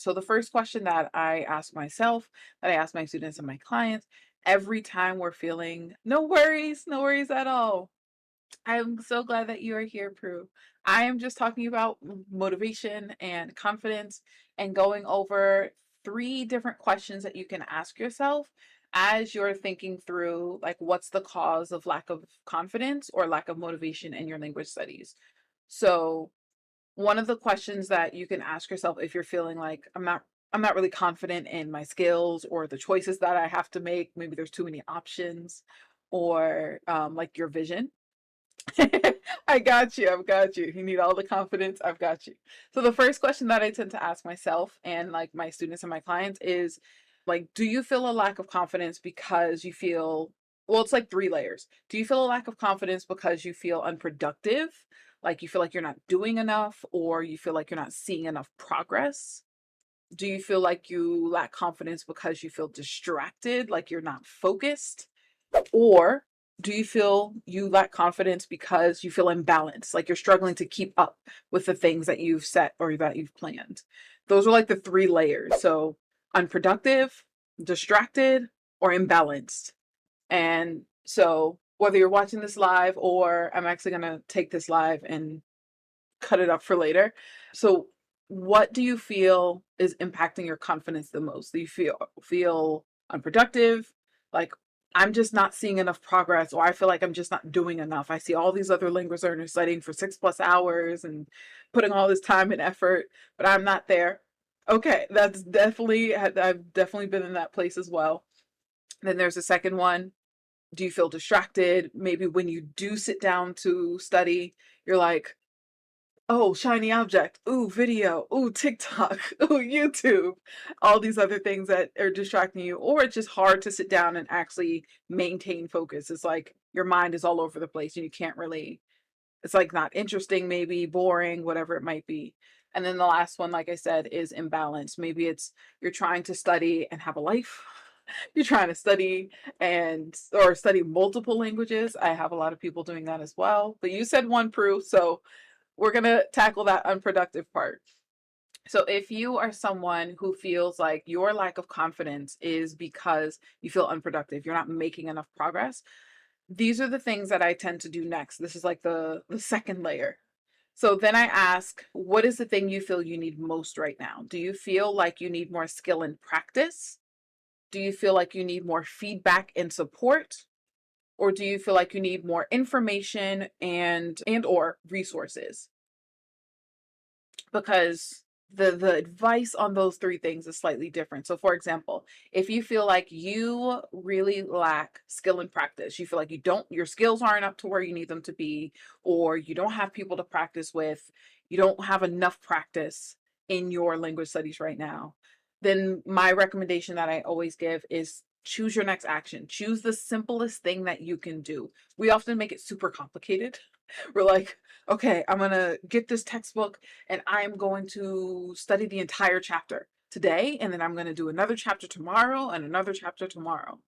So the first question that I ask myself, that I ask my students and my clients every time we're feeling no worries at all. I'm so glad that you are here, Prue. I am just talking about motivation and confidence and going over three different questions that you can ask yourself as you're thinking through like what's the cause of lack of confidence or lack of motivation in your language studies. So one of the questions that you can ask yourself if you're feeling like I'm not really confident in my skills or the choices that I have to make, maybe there's too many options or like your vision. I got you. I've got you. You need all the confidence. I've got you. So the first question that I tend to ask myself and like my students and my clients is like, do you feel a lack of confidence because you feel, well, it's like three layers. Do you feel a lack of confidence because you feel unproductive? Like you feel like you're not doing enough, or you feel like you're not seeing enough progress? Do you feel like you lack confidence because you feel distracted, like you're not focused? Or do you feel you lack confidence because you feel imbalanced, like you're struggling to keep up with the things that you've set or that you've planned? Those are like the three layers. So unproductive, distracted, or imbalanced. And so whether you're watching this live or I'm actually going to take this live and cut it up for later. So what do you feel is impacting your confidence the most? Do you feel unproductive? Like I'm just not seeing enough progress, or I feel like I'm just not doing enough. I see all these other language learners studying for 6+ hours and putting all this time and effort, but I'm not there. Okay, that's definitely I've definitely been in that place as well. Then there's a second one. Do you feel distracted? Maybe when you do sit down to study, you're like, oh, shiny object. Ooh, video. Ooh, TikTok. Ooh, YouTube. All these other things that are distracting you, or it's just hard to sit down and actually maintain focus. It's like your mind is all over the place and you can't really, it's like not interesting, maybe boring, whatever it might be. And then the last one, like I said, is imbalance. Maybe it's you're trying to study and have a life. You're trying to study and or study multiple languages. I have a lot of people doing that as well. But you said one, Proof, so we're going to tackle that unproductive part. So, if you are someone who feels like your lack of confidence is because you feel unproductive, you're not making enough progress, these are the things that I tend to do next. This is like the second layer. So then I ask, what is the thing you feel you need most right now? Do you feel like you need more skill and practice? Do you feel like you need more feedback and support? Or do you feel like you need more information and or resources? Because the advice on those three things is slightly different. So for example, if you feel like you really lack skill and practice, you feel like you don't your skills aren't up to where you need them to be, or you don't have people to practice with, you don't have enough practice in your language studies right now, then my recommendation that I always give is choose your next action. Choose the simplest thing that you can do. We often make it super complicated. We're like, okay, I'm gonna get this textbook and I'm going to study the entire chapter today, and then I'm going to do another chapter tomorrow and another chapter tomorrow.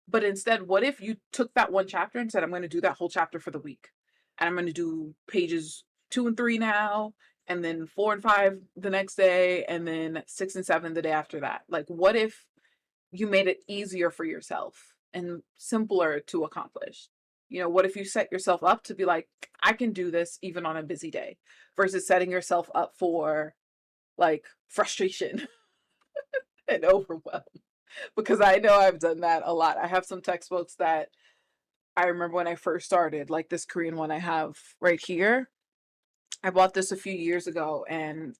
But instead, what if you took that one chapter and said, I'm going to do that whole chapter for the week? And I'm going to do pages 2 and 3 now, and then 4 and 5 the next day, and then 6 and 7 the day after that. Like, what if you made it easier for yourself and simpler to accomplish? What if you set yourself up to be like, I can do this even on a busy day, versus setting yourself up for like frustration and overwhelm? Because I know I've done that a lot. I have some textbooks that I remember when I first started, like this Korean one I have right here. I bought this a few years ago, and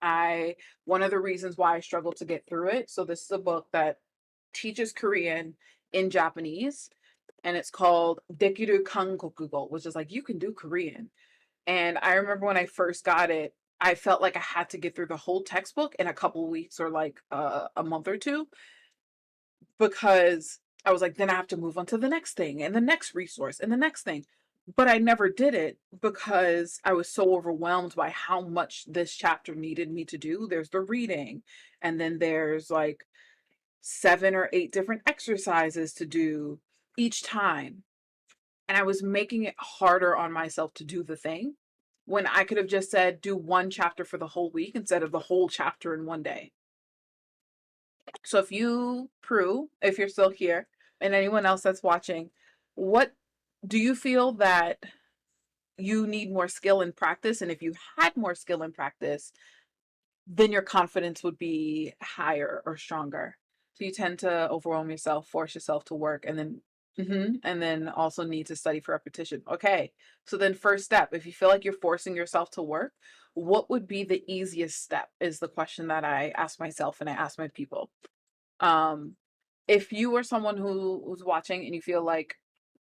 one of the reasons why I struggled to get through it. So this is a book that teaches Korean in Japanese, and it's called Dekiru Kangokugo, which is like you can do Korean. And I remember when I first got it, I felt like I had to get through the whole textbook in a couple weeks or like a month or two, because I was like, then I have to move on to the next thing and the next resource and the next thing. But I never did it because I was so overwhelmed by how much this chapter needed me to do. There's the reading, and then there's like 7 or 8 different exercises to do each time. And I was making it harder on myself to do the thing when I could have just said, do one chapter for the whole week instead of the whole chapter in one day. So if you, Prue, if you're still here, and anyone else that's watching, what do you feel that you need more skill and practice? And if you had more skill and practice, then your confidence would be higher or stronger. So you tend to overwhelm yourself, force yourself to work, and then and then also need to study for repetition. Okay. So then first step, if you feel like you're forcing yourself to work, what would be the easiest step is the question that I ask myself and I ask my people. Um, if you are someone who's watching and you feel like,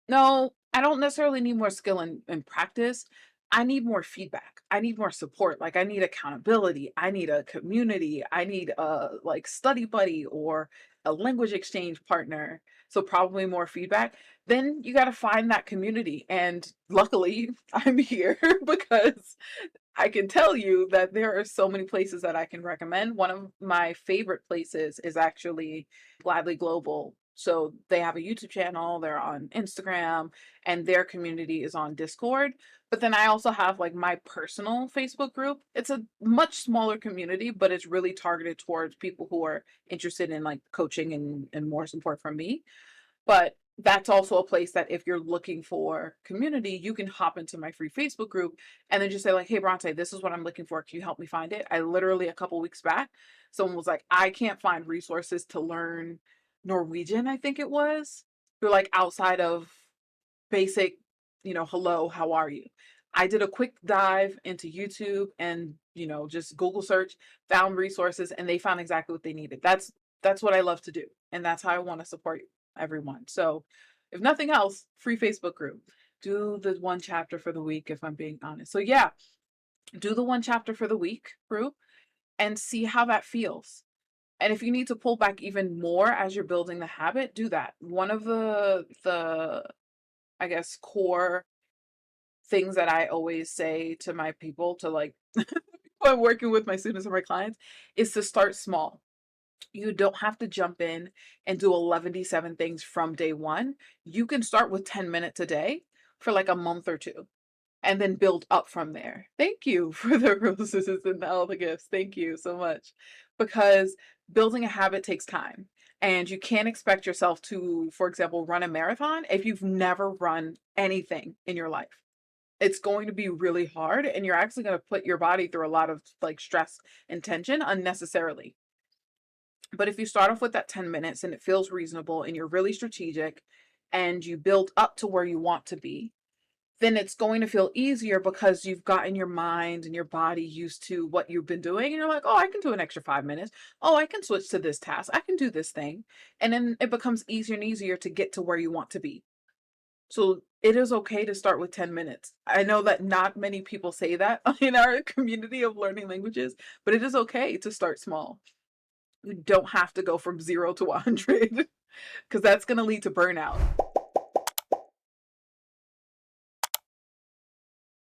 no, I don't necessarily need more skill and practice. I need more feedback. I need more support. Like I need accountability. I need a community. I need a like study buddy or a language exchange partner. So probably more feedback. Then you got to find that community. And luckily, I'm here because I can tell you that there are so many places that I can recommend. One of my favorite places is actually Gladly Global. So they have a YouTube channel, they're on Instagram, and their community is on Discord. But then I also have like my personal Facebook group. It's a much smaller community, but it's really targeted towards people who are interested in like coaching and more support from me. But that's also a place that if you're looking for community, you can hop into my free Facebook group and then just say like, "Hey, Bronte, this is what I'm looking for. Can you help me find it?" I literally a couple weeks back, someone was like, "I can't find resources to learn Norwegian," I think it was. They're like outside of basic, hello, how are you? I did a quick dive into YouTube and, just Google search, found resources, and they found exactly what they needed. That's what I love to do. And that's how I want to support everyone. So if nothing else, free Facebook group. Do the one chapter for the week if I'm being honest. So yeah, do the one chapter for the week group and see how that feels. And if you need to pull back even more as you're building the habit, do that. One of the I guess core things that I always say to my people to like when I'm working with my students or my clients is to start small. You don't have to jump in and do 11 things from day one. You can start with 10 minutes a day for like a month or two and then build up from there. Thank you for the roses and all the gifts. Thank you so much. Because building a habit takes time. And you can't expect yourself to, for example, run a marathon if you've never run anything in your life. It's going to be really hard and you're actually going to put your body through a lot of like stress and tension unnecessarily. But if you start off with that 10 minutes and it feels reasonable and you're really strategic and you build up to where you want to be, then it's going to feel easier because you've gotten your mind and your body used to what you've been doing. And you're like, oh, I can do an extra 5 minutes. Oh, I can switch to this task. I can do this thing. And then it becomes easier and easier to get to where you want to be. So it is okay to start with 10 minutes. I know that not many people say that in our community of learning languages, but it is okay to start small. You don't have to go from 0 to 100 because that's going to lead to burnout.